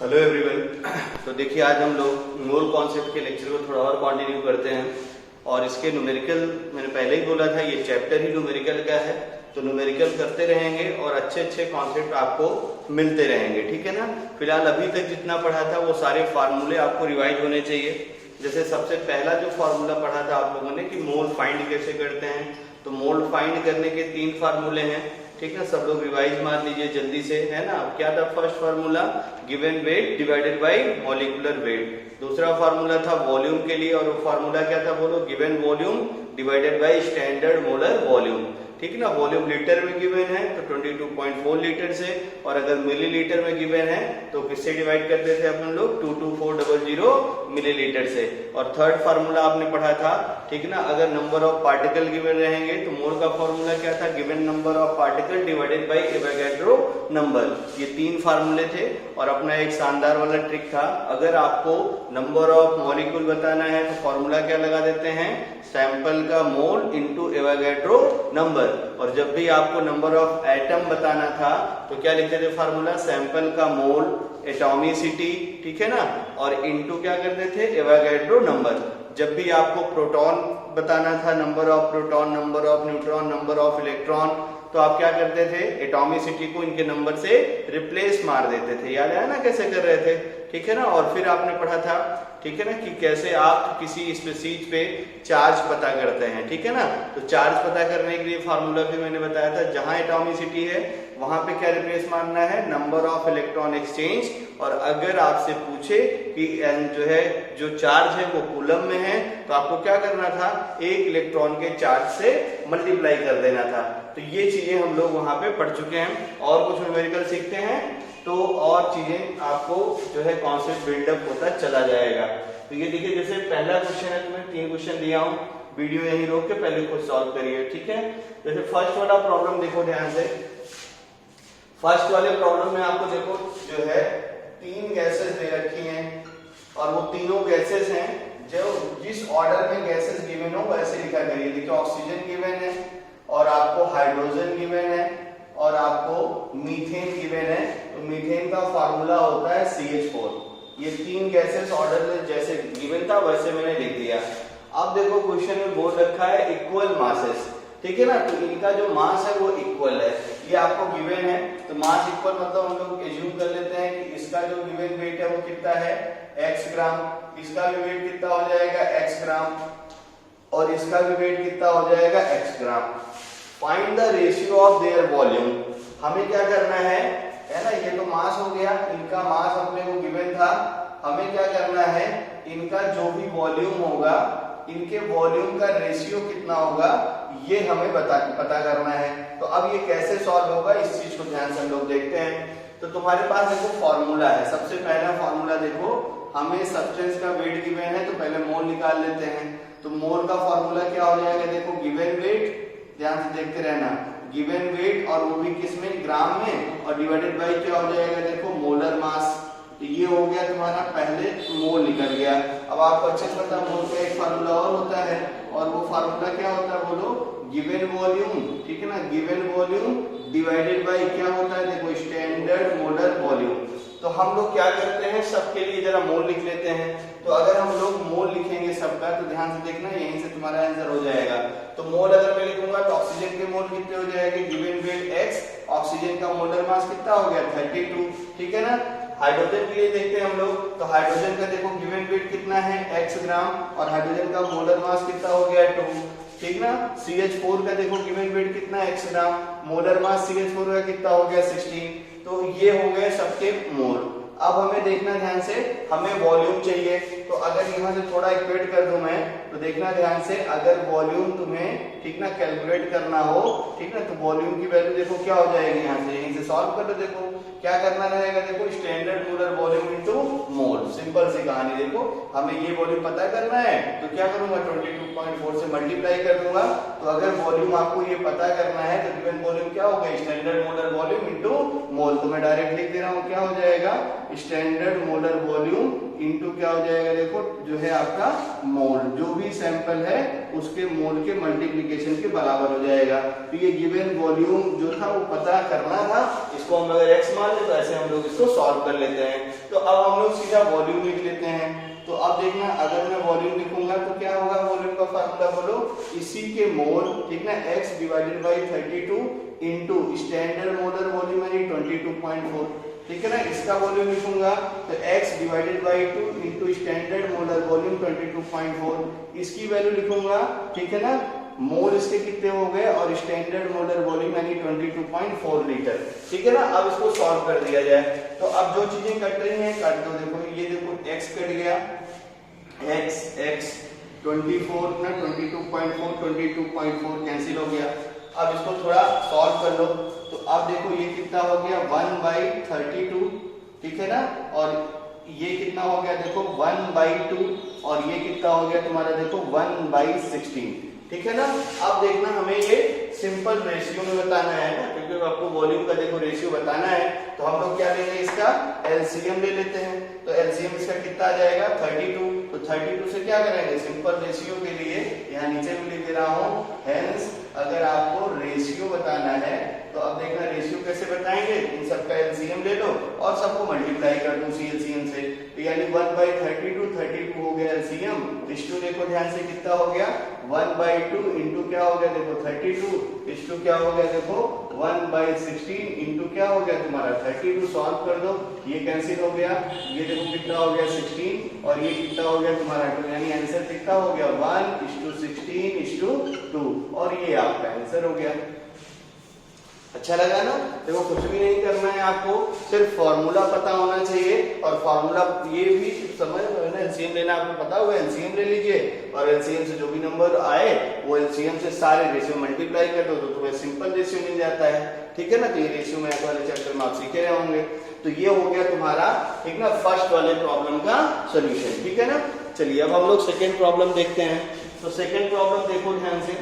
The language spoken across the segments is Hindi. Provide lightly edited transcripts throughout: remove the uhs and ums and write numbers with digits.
Hello everyone. तो देखिए आज हम लोग मोल कॉन्सेप्ट के लेक्चर को थोड़ा और कंटिन्यू करते हैं और इसके न्यूमेरिकल मैंने पहले ही बोला था ये चैप्टर ही न्यूमेरिकल का है, तो न्यूमेरिकल करते रहेंगे और अच्छे अच्छे कॉन्सेप्ट आपको मिलते रहेंगे, ठीक है ना। फिलहाल अभी तक जितना पढ़ा था वो सारे फार्मूले आपको रिवाइज होने चाहिए। जैसे सबसे पहला जो फार्मूला पढ़ा था आप लोगों ने कि मोल फाइंड कैसे करते हैं, तो मोल फाइंड करने के 3 फार्मूले हैं, ठीक है। सब लोग रिवाइज मार लीजिए जल्दी से, है ना। क्या था first formula? Given weight divided by molecular weight. दूसरा फार्मूला था वॉल्यूम के लिए और वो फार्मूला क्या था बोलो? Given volume divided by standard molar volume, ठीक है ना। वॉल्यूम लीटर में गिवन है तो 22.4 लीटर से, और अगर मिलीलीटर में गिवन है तो किससे डिवाइड करते थे अपन लोग? 22400 मिलीलीटर से। और थर्ड फार्मूला आपने पढ़ा था, ठीक है ना। अगर नंबर ऑफ पार्टिकल गिवन रहेंगे तो मोल का फार्मूला क्या था? Given number of particle divided by Avogadro number. ये 3 फार्मूले थे और अपना एक शानदार वाला ट्रिक था, अगर आपको नंबर ऑफ मॉलिक्यूल बताना है तो फार्मूला क्या लगा देते हैं? सैंपल का मोल इनटू एवोगैड्रो नंबर। और जब भी आपको नंबर ऑफ एटम बताना था तो क्या लिखते थे फार्मूला? सैंपल का मोल, एटॉमिसिटी, ठीक है ना, और इनटू क्या करते थे? Avogadro number. जब भी आपको प्रोटॉन बताना था, number of proton, number of neutron, number of electron, तो आप क्या करते थे? एटॉमिसिटी को इनके नंबर से रिप्लेस मार देते थे। याद है ना कैसे कर रहे थे, ठीक है ना। और फिर आपने पढ़ा था, ठीक है ना, कि कैसे आप किसी स्पीशीज पे चार्ज पता करते हैं, ठीक है ना। तो चार्ज पता करने के लिए फार्मूला भी मैंने बताया था, जहां एटॉमिसिटी है वहां पे क्या रिप्लेस मारना है? Number of electron exchange. और अगर आपसे पूछे कि जो है जो चार्ज है वो कूलम में है तो आपको क्या करना था? एक इलेक्ट्रॉन के चार्ज से मल्टीप्लाई कर देना था। तो ये चीजें हम लोग वहां पे पढ़ चुके हैं। और कुछ न्यूमेरिकल सीखते हैं तो और चीजें आपको जो है कॉन्सेप्ट बिल्डअप होता चला जाएगा। तो ये देखिए, जैसे पहला क्वेश्चन है, तुम्हें 3 क्वेश्चन दिया हूं, वीडियो यहीं रोक के पहले खुद सॉल्व करिए, ठीक है। जैसे फर्स्ट वाला प्रॉब्लम देखो ध्यान से। फर्स्ट वाले प्रॉब्लम में आपको देखो जो है 3 गैसेस दे रखी हैं और वो तीनों गैसेस हैं जो जिस ऑर्डर में गैसेस गिवन हो वैसे लिखा करिए। देखिए ऑक्सीजन गिवन है और आपको हाइड्रोजन गिवन है और आपको मीथेन गिवन है। तो मीथेन का फार्मूला होता है CH4। ये 3 गैसेस ऑर्डर में जैसे गिवन था वैसे मैंने लिख दिया। अब देखो क्वेश्चन में बोल रखा है इक्वल मासेस, ठीक है ना। तो इनका जो मास है वो इक्वल है, ये आपको गिवन है। तो मास इक्वल मतलब हम लोग एज्यूम कर लेते हैं कि इसका जो गिवन वेट है वो कितना है? x ग्राम। इसका भी वेट कितना हो जाएगा? x ग्राम। और इसका भी वेट कितना हो जाएगा? x gram. Find the ratio of their volume. हमें क्या करना है ना, ये तो मास हो गया, इनका मास अपने को गिवन था। हमें क्या करना है? इनका जो भी वॉल्यूम होगा, इनके वॉल्यूम का रेशियो कितना होगा ये हमें पता करना है। तो अब ये कैसे सॉल्व होगा इस चीज को ध्यान से हम लोग देखते हैं। तो तुम्हारे पास देखो फॉर्मूला है। सबसे पहला फॉर्मूला देखो, हमें सब्सटेंस का वेट गिवन है तो पहले मोल निकाल लेते हैं। तो मोल का फॉर्मूला क्या हो जाएगा? देखो गिवन वेट, ध्यान से देखते रहना, गिवन वेट और वो भी किस में? ग्राम में, और डिवाइडेड बाय क्या हो जाएगा? देखो मोलर मास। तो ये हो गया तुम्हारा पहले मोल निकल गया। अब आपको अच्छे से पता मोल का एक फार्मूला और होता है, और वो फार्मूला क्या होता है बोलो? गिवन वॉल्यूम, ठीक है ना। गिवन वॉल्यूम डिवाइडेड बाय क्या होता है? देखो स्टैंडर्ड मोलर वॉल्यूम। तो हम लोग क्या करते हैं, सबके लिए जरा मोल लिख लेते हैं। तो अगर हम लोग मोल लिखेंगे सबका तो ध्यान से देखना, यहीं से तुम्हारा आंसर हो जाएगा। तो मोल अगर मैं लिखूंगा तो ऑक्सीजन के मोल कितने हो जाएंगे? गिवन वेट x, ऑक्सीजन का मोलर मास कितना हो गया? 32, ठीक है ना। हाइड्रोजन के लिए देखते हैं हम लोग, तो हाइड्रोजन का देखो गिवन वेट कितना है? x ग्राम, और हाइड्रोजन का मोलर मास कितना हो गया? 2, ठीक ना। CH4 का देखो गिवन वेट कितना है? x ग्राम, मोलर मास CH4 का कितना हो गया? 16। तो ये हो गए सबके मोल। अब हमें देखना ध्यान से, हमें वॉल्यूम चाहिए। तो अगर यहाँ से थोड़ा इक्वेट कर दूं मैं, तो देखना ध्यान से, अगर वॉल्यूम तुम्हें ठीक ना कैलकुलेट करना हो, ठीक ना, तो वॉल्यूम की वैल्यू देखो क्या हो जाएगी, यहाँ से यहीं से सॉल्व कर लो। देखो क्या करना रहेगा? देखो standard molar volume into mole. Simple सी कहानी। देखो हमें ये वॉल्यूम पता करना है तो क्या करूंगा? 22.4 से मल्टीप्लाई कर दूंगा। तो अगर वॉल्यूम आपको ये पता करना है तो गिवन वॉल्यूम क्या क्या हो गया, स्टैंडर्ड मोलर वॉल्यूम इनटू मोल। तो मैं डायरेक्ट लिख दे रहा हूँ, क्या हो जाएगा, स्टैंडर्ड मोलर वॉल्यूम इनटू क्या हो जाएगा, देखो जो है आपका मोल, जो भी सैंपल है उसके मोल के मल्टीप्लिकेशन के बराबर हो जाएगा। तो ये गिवन वॉल्यूम जो था वो पता करना था, इसको हम अगर x मान ले तो ऐसे हम लोग इसको सॉल्व कर लेते हैं। तो अब हम लोग सीधा वॉल्यूम लिख लेते हैं। तो अब देखना, अगर मैं वॉल्यूम लिखूंगा तो क्या होगा, वॉल्यूम का फार्मूला बोलो, इसी के मोल, ठीक ना, x divided by 32 into standard molar volume यानी 22.4, ठीक है ना। इसका वॉल्यूम लिखूंगा तो x divided by 2 into standard molar volume 22.4, इसकी वैल्यू लिखूंगा, ठीक है ना, मोल इसके कितने हो गए और स्टैंडर्ड मोलर वॉल्यूम यानी 22.4 लीटर, ठीक है ना। अब इसको सॉल्व कर दिया जाए। तो अब जो चीजें कट रही हैं काट दो, देखो ये देखो x कट गया, x 24 ना 22.4 22.4 कैंसिल हो गया। अब इसको थोड़ा सॉल्व कर लो, तो अब देखो ये कितना हो गया 1/32, ठीक है ना, और ये कितना हो गया देखो 1/2, और ये कितना हो गया तुम्हारा देखो 1/16, ठीक है ना। अब देखना हमें ये सिंपल रेशियो में बताना है ना, क्योंकि आपको वॉल्यूम का देखो रेशियो बताना है, तो हम लोग क्या लेंगे, इसका एलसीएम ले लेते हैं। तो एलसीएम इसका कितना आ जाएगा 32, तो 32 से क्या करेंगे, सिंपल रेशियो के लिए यहाँ नीचे भी लिख दे रहा हूँ, हेंस अगर आपको रेशियो बताना है तो अब देखना रेशियो कैसे बताएंगे, इन सबका एलसीएम ले लो और सबको मल्टीप्लाई कर दो सी एलसीएम से, तो यानी 1/32 32 हो गया एलसीएम। इस टू देखो ध्यान से कितना हो गया 1/2 इंटू क्या हो गया देखो 32, इस टू क्या हो गया देखो 1/16 इंटू क्या हो गया तुम्हारा 32, सॉल्व कर दो, ये कैंसिल हो गया, ये देखो कितना हो गया 16 और ये कितना हो गया तुम्हारा 2, यानी आंसर कितना हो गया 1:16:2 और ये आपका आंसर हो गया। अच्छा लगा ना। देखो कुछ भी नहीं करना है आपको, सिर्फ फॉर्मूला पता होना चाहिए, और फॉर्मूला ये भी समझ लो ना, एलसीएम लेना आपको पता होगा, एलसीएम ले लीजिए और एलसीएम से जो भी नंबर आए वो एलसीएम से सारे रेशियो मल्टीप्लाई कर दो तो तुम्हें सिंपल रेशियो मिल जाता है, ठीक है ना। तो ये रेशियो मैथ वाले चैप्टर में आप सीखे रहे होंगे। तो ये हो गया तुम्हारा, ठीक ना, फर्स्ट वाले प्रॉब्लम का सोल्यूशन, ठीक है ना। चलिए अब हम लोग सेकेंड प्रॉब्लम देखते हैं। तो सेकेंड प्रॉब्लम देखो ध्यान से,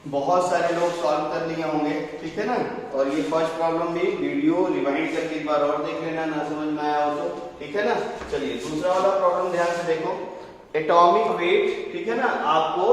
बहुत सारे लोग सॉल्व कर लिए होंगे, ठीक है ना। और ये फर्स्ट प्रॉब्लम भी वीडियो रिवाइंड करके एक बार और देख लेना, ना समझ में आया हो तो, ठीक है ना। चलिए दूसरा वाला प्रॉब्लम ध्यान से देखो, एटॉमिक वेट, ठीक है ना, आपको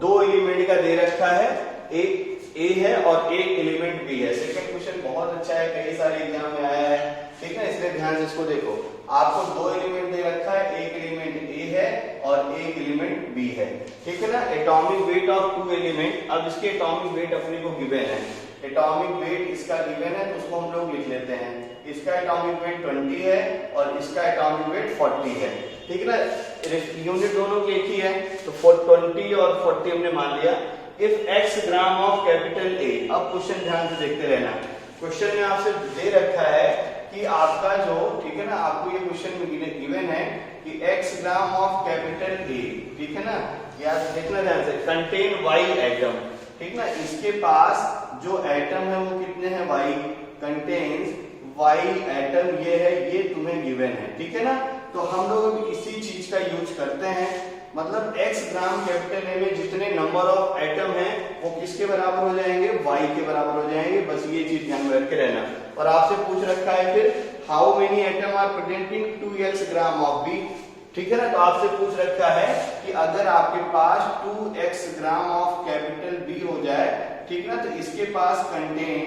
दो एलिमेंट का दे रखा है, एक ए है और एक एलिमेंट बी है। सेकंड क्वेश्चन बहुत अच्छा है, कई सारे एग्जाम में आया है, ठीक है, इसलिए ध्यान से इसको देखो। आपको दो एलिमेंट दे रखा है, एक एलिमेंट ए है और एक एलिमेंट बी है, ठीक है ना। Atomic weight of two element, अब इसके एटॉमिक वेट अपने को गिवन है, एटॉमिक वेट इसका गिवन है तो उसको हम लोग लिख लेते हैं। इसका एटॉमिक वेट 20 है और इसका एटॉमिक वेट 40 है, ठीक है ना। यूनिट दोनों की एक ही है, तो 20 और 40 हमने मान लिया। If x gram of capital A, अब क्वेश्चन ध्यान से देखते रहना, क्वेश्चन में आपसे दे रखा है कि आपका जो, ठीक है ना, आपको ये क्वेश्चन में गिवन है कि x gram of capital A, ठीक है ना, याद देखना ध्यान से, कंटेन y एटम, ठीक ना, इसके पास जो एटम है वो कितने हैं y, कंटेन्स y एटम, ये है, ये तुम्हें गिवन है, ठीक है ना। तो हम लोग अभी इसी चीज का यूज करते हैं, मतलब x ग्राम कैपिटल ए में जितने नंबर ऑफ एटम हैं वो किसके बराबर हो जाएंगे, y के बराबर हो जाएंगे, बस ये चीज ध्यान में रख के रहना। और आपसे पूछ रखा है फिर how many atom are present in 2x gram of b, ठीक है ना। तो आपसे पूछ रखा है कि अगर आपके पास 2x gram of capital B हो जाए, ठीक है ना, तो इसके पास कंटेन,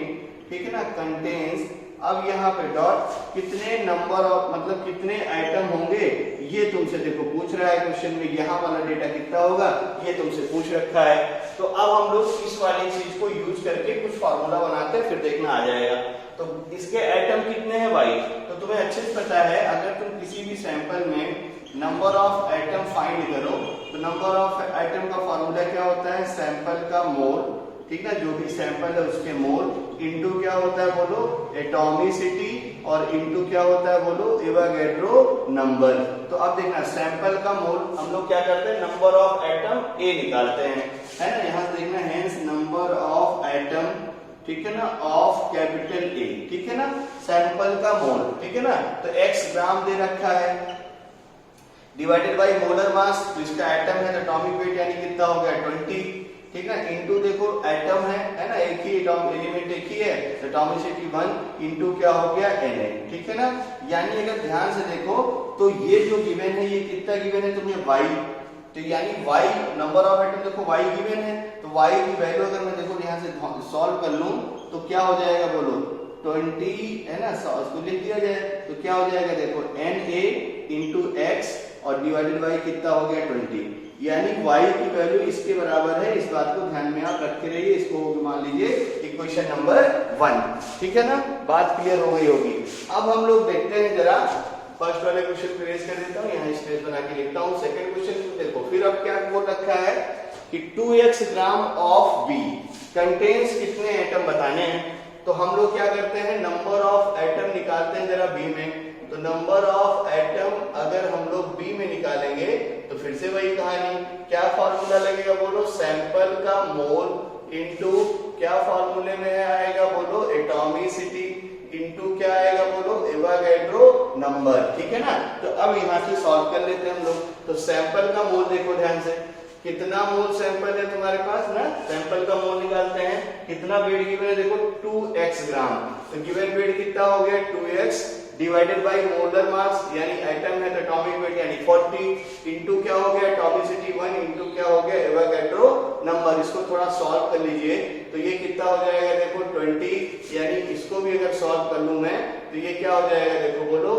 ठीक है ना, कंटेन्स, अब यहाँ पे डॉट कितने नंबर ऑफ, मतलब कितने आइटम होंगे, ये तुमसे देखो पूछ रहा है क्वेश्चन में, यहाँ वाला डेटा कितना होगा ये तुमसे पूछ रखा है। तो अब हम लोग इस वाली चीज को यूज करके कुछ फार्मूला बनाते हैं, फिर देखना आ जाएगा। तो इसके एटम कितने हैं भाई, तो तुम्हें अच्छे से पता है, अगर तुम किसी भी सैंपल में नंबर ऑफ एटम फाइंड करो तो नंबर ऑफ एटम का फार्मूला क्या होता है, सैंपल का मोल, ठीक ना, जो भी सैंपल है उसके मोल, इनटू क्या होता है बोलो एटॉमिसिटी, और इनटू क्या होता है बोलो एवोगैड्रो नंबर। तो अब देखना सैंपल का मोल हम लोग क्या करते हैं, नंबर ऑफ एटम ए निकालते हैं, है ना। यहाँ से देखना हेंस नंबर ऑफ एटम, ठीक है ना, ऑफ कैपिटल ए, ठीक है ना, सैंपल का मोल, ठीक है ना। तो x ग्राम दे रखा है, डिवाइडेड बाई मोलर मास, तो इसका एटम है तो एटॉमिक वेट यानी कितना हो गया 20, ठीक है, इनटू देखो एटम है ना, एक ही एलिमेंट एक ही है, तो एटॉमिसिटी 1 इनटू क्या हो गया Na, ठीक है ना। यानी अगर ध्यान से देखो तो ये जो गिवन है ये कितना गिवन है तुम्हें y, तो यानी y नंबर ऑफ एटम देखो y गिवन है, तो y की वैल्यू अगर मैं देखो यहाँ से सॉल्व कर लूं तो क्या हो जाएगा बोलो 20 है ना, उसको लिख दिया जाए तो क्या हो जाएगा देखो Na इंटू x और डिवाइडेड बाई कितना हो गया 20, यानी y की वैल्यू इसके बराबर है। इस बात को ध्यान में आप रखे रहिए, इसको मान लीजिए इक्वेशन नंबर 1, ठीक है ना, बात क्लियर हो गई होगी। अब हम लोग देखते हैं जरा फर्स्ट वाले क्वेश्चन को रेज कर देता हूँ, यहाँ स्पेस बना के लिखता हूँ। सेकंड क्वेश्चन को देखो, फिर अब क्या बोल रखा है कि 2x gram of B contains कितने एटम बताने हैं, तो हम लोग क्या करते हैं नंबर ऑफ एटम निकालते हैं जरा B में। तो नंबर ऑफ एटम अगर हम लोग B में निकालेंगे तो फिर से वही कहानी, क्या फॉर्मूला लगेगा बोलो, सैंपल का मोल इनटू क्या फॉर्मूले में आएगा बोलो, एटॉमिसिटी इनटू क्या आएगा बोलो, एवोगैड्रो नंबर, ठीक है ना। तो अब यहाँ से सॉल्व कर लेते हैं हम लोग। तो सैंपल का मोल देखो ध्यान से, कितना मोल सैंपल है तुम्हारे पास ना, सैंपल का मोल निकालते हैं, कितना वेट गिवन है देखो 2x ग्राम, तो गिवन वेट कितना हो गया 2x divided by molar mass यानी एटम है तो एटॉमिक वेट यानी 40 इनटू क्या हो गया एटॉमिसिटी 1 इनटू क्या हो गया एवोगैड्रो नंबर। इसको थोड़ा सॉल्व कर लीजिए तो ये कितना हो जाएगा देखो 20, यानी इसको भी अगर सॉल्व कर लूं मैं तो ये क्या हो जाएगा देखो बोलो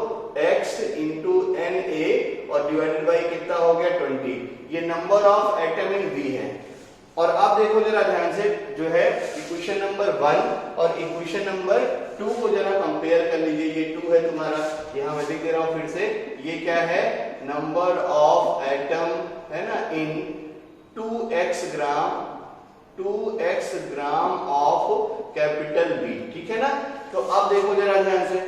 x इंटू Na और डिवाइडेड बाई कितना हो गया 20, ये number of atom in B है। और अब देखो जरा ध्यान से जो है इक्वेशन नंबर 1 और इक्वेशन नंबर 2 को जरा कंपेयर कर लीजिए। ये 2 है तुम्हारा, यहाँ मैं लिख दे रहा हूं फिर से, ये क्या है नंबर ऑफ एटम है ना इन 2x gram of capital B, ठीक है ना। तो अब देखो जरा ध्यान से,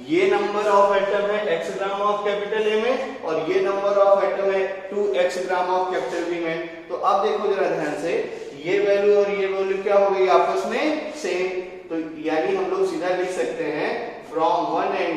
ये नंबर ऑफ एटम है x gram of capital A में और ये नंबर ऑफ एटम है 2x gram of capital B में। तो अब देखो जरा ध्यान से, ये वैल्यू और ये वैल्यू क्या हो गई आपस में सेम, तो यानी हम लोग सीधा लिख सकते हैं फ्रॉम 1 एंड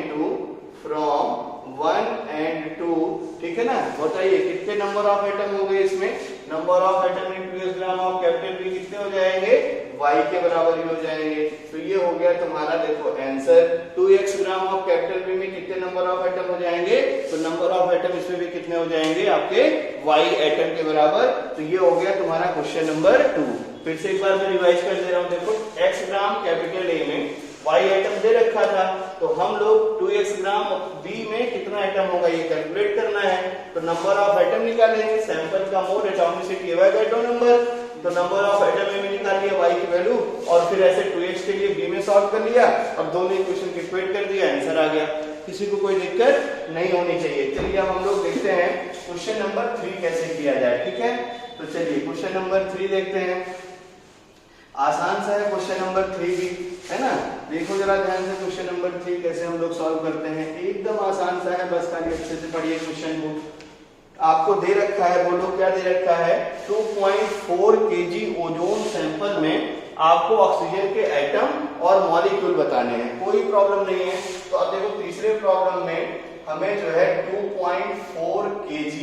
2, ठीक है ना। बताइए कितने नंबर ऑफ एटम हो गए इसमें, number of atom in 2x gram of capital B कितने हो जाएंगे, y के बराबर ही हो जाएंगे। तो ये हो गया तुम्हारा देखो answer, 2x gram of capital B में कितने नंबर ऑफ एटम हो जाएंगे, तो नंबर ऑफ एटम इसमें भी कितने हो जाएंगे आपके y एटम के बराबर। तो ये हो गया तुम्हारा क्वेश्चन नंबर 2। फिर से एक बार मैं रिवाइज कर दे रहा हूँ, देखो x ग्राम कैपिटल A में y एटम दे रखा था, तो हम लोग 2x ग्राम B में कितना एटम होगा ये कैलकुलेट करना है। तो नंबर ऑफ एटम निकालेंगे, सैंपल का मोल, एटॉमिसिटी, एवोगैड्रो नंबर, तो नंबर ऑफ एटम में निकाल लिया y की वैल्यू और फिर ऐसे 2x के लिए B में सॉल्व कर लिया। अब दोनों इक्वेशन को इक्वेट कर दिया, आंसर आ गया, किसी को कोई दिक्कत नहीं होनी चाहिए। चलिए अब हम लोग देखते हैं क्वेश्चन नंबर 3 कैसे किया जाए, ठीक है। तो चलिए क्वेश्चन नंबर 3 देखते हैं, आसान सा है क्वेश्चन नंबर 3 भी, है ना। देखो जरा ध्यान से क्वेश्चन नंबर 3 कैसे हम लोग सॉल्व करते हैं, एकदम आसान सा है, बस खाली अच्छे से पढ़िए क्वेश्चन को। आपको दे रखा है, बोलो क्या दे रखा है, 2.4 kg ओजोन सैंपल में आपको ऑक्सीजन के एटम और मॉलिक्यूल बताने हैं, कोई प्रॉब्लम नहीं है। तो अब देखो तीसरे प्रॉब्लम में हमें जो है 2.4 kg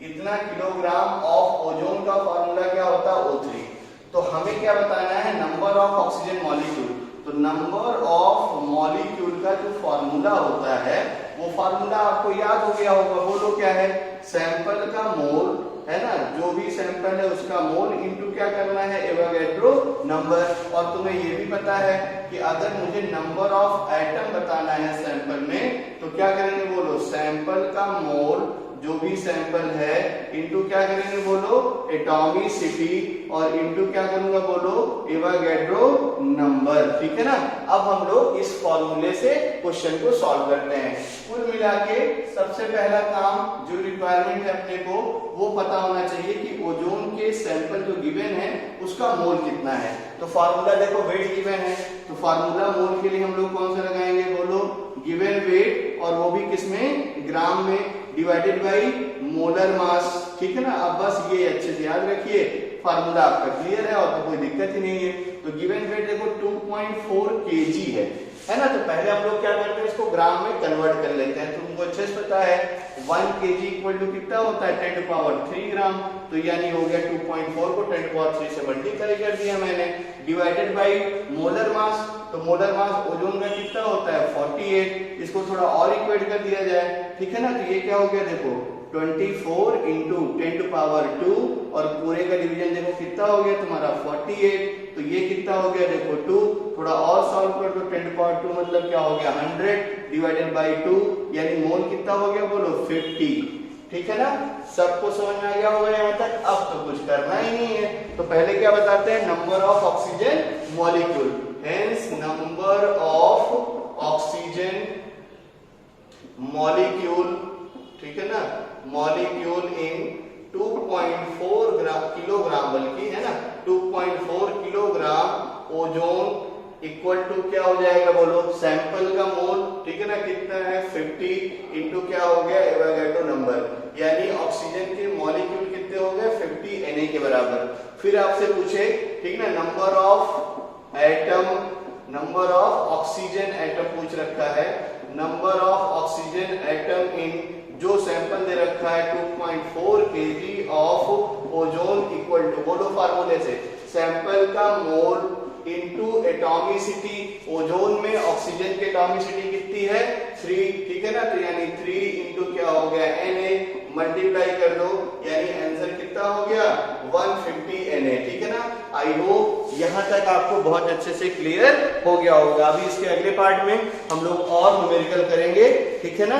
इतना किलोग्राम ऑफ ओजोन का फॉर्मूला क्या होता है O3, तो हमें क्या बताना है नंबर ऑफ ऑक्सीजन मॉलिक्यूल। तो नंबर ऑफ मॉलिक्यूल का जो फॉर्मूला होता है वो फॉर्मूला आपको याद हो गया होगा, बोलो क्या है, सैंपल का मोल है ना, जो भी सैंपल है उसका मोल इनटू क्या करना है एवोगैड्रो नंबर। और तुम्हें ये भी पता है कि अगर मुझे नंबर ऑफ एटम बताना है सैंपल में तो क्या करेंगे बोलो, सैंपल का मोल जो भी सैंपल है इनटू क्या करेंगे बोलो एटॉमिसिटी और इनटू क्या करूंगा बोलो एवोगैड्रो नंबर, ठीक है ना। अब हम लोग इस फॉर्मूले से क्वेश्चन को सॉल्व करते हैं। कुल मिला के सबसे पहला काम जो रिक्वायरमेंट है अपने को वो पता होना चाहिए कि ओजोन के सैंपल जो गिवन है उसका मोल कितना है। तो फॉर्मूला देखो वेट गिवन है, तो फॉर्मूला मोल के लिए हम लोग कौन सा लगाएंगे बोलो, गिवन वेट, और वो भी किसमें, ग्राम में, डिवाइडेड बाई मोलर मास, ठीक है ना। अब बस ये अच्छे से याद रखिए, फार्मूला आपका क्लियर है और तो कोई दिक्कत ही नहीं है। तो गिवन वेट देखो 2.4 kg है, है ना। तो पहले हम लोग क्या करते हैं, इसको ग्राम में कन्वर्ट कर लेते हैं। तो तुमको अच्छे से पता है 1 kg इक्वल टू कितना होता है 10 to the power 3 ग्राम। तो यानी हो गया 2.4 को 10 to the power 3 से मल्टीप्लाई कर दिया मैंने, डिवाइडेड बाई मोलर मास। तो मोलर मास ओजोन का कितना होता है 48। इसको थोड़ा और इक्वेट कर दिया जाए, ठीक है ना। तो ये क्या हो गया देखो 24 इंटू 10 to the power 2 और पूरे का डिवीजन देखो कितना हो गया तुम्हारा 48। तो ये कितना हो गया देखो 2, थोड़ा और सॉल्व कर दो 10 to the power 2 मतलब क्या हो गया 100 डिवाइडेड बाई 2, यानी मोल कितना हो गया बोलो 50। ठीक है ना, सबको समझ में आ गया होगा यहाँ तक। अब तो कुछ करना ही नहीं है। तो पहले क्या बताते हैं, number of oxygen molecule, hence number of oxygen molecule, ठीक है ना, मॉलिक्यूल इन 2.4 किलोग्राम, बल्कि है ना 2.4 किलोग्राम ओजोन इक्वल टू क्या हो जाएगा बोलो, सैंपल का मोल, ठीक है ना, कितना है 50 इंटू क्या हो गया एवोगाड्रो नंबर, यानी ऑक्सीजन के मॉलिक्यूल कितने हो गए 50 Na के बराबर। फिर आपसे पूछे, ठीक है ना, number of atom, number of oxygen atom पूछ रखा है, number of oxygen atom in जो सैंपल दे रखा है 2.4 kg of ozone equal to, बोलो फार्मूले से, सैंपल का मोल इनटू एटॉमिसिटी, ओजोन में ऑक्सीजन की एटॉमिसिटी कितनी है 3, ठीक है ना, तो यानी 3 इंटू क्या हो गया Na, मल्टीप्लाई कर दो, यानी आंसर कितना हो गया 150 Na, ठीक है ना। आई होप यहां तक आपको बहुत अच्छे से क्लियर हो गया होगा। अभी इसके अगले पार्ट में हम लोग और न्यूमेरिकल करेंगे, ठीक है ना।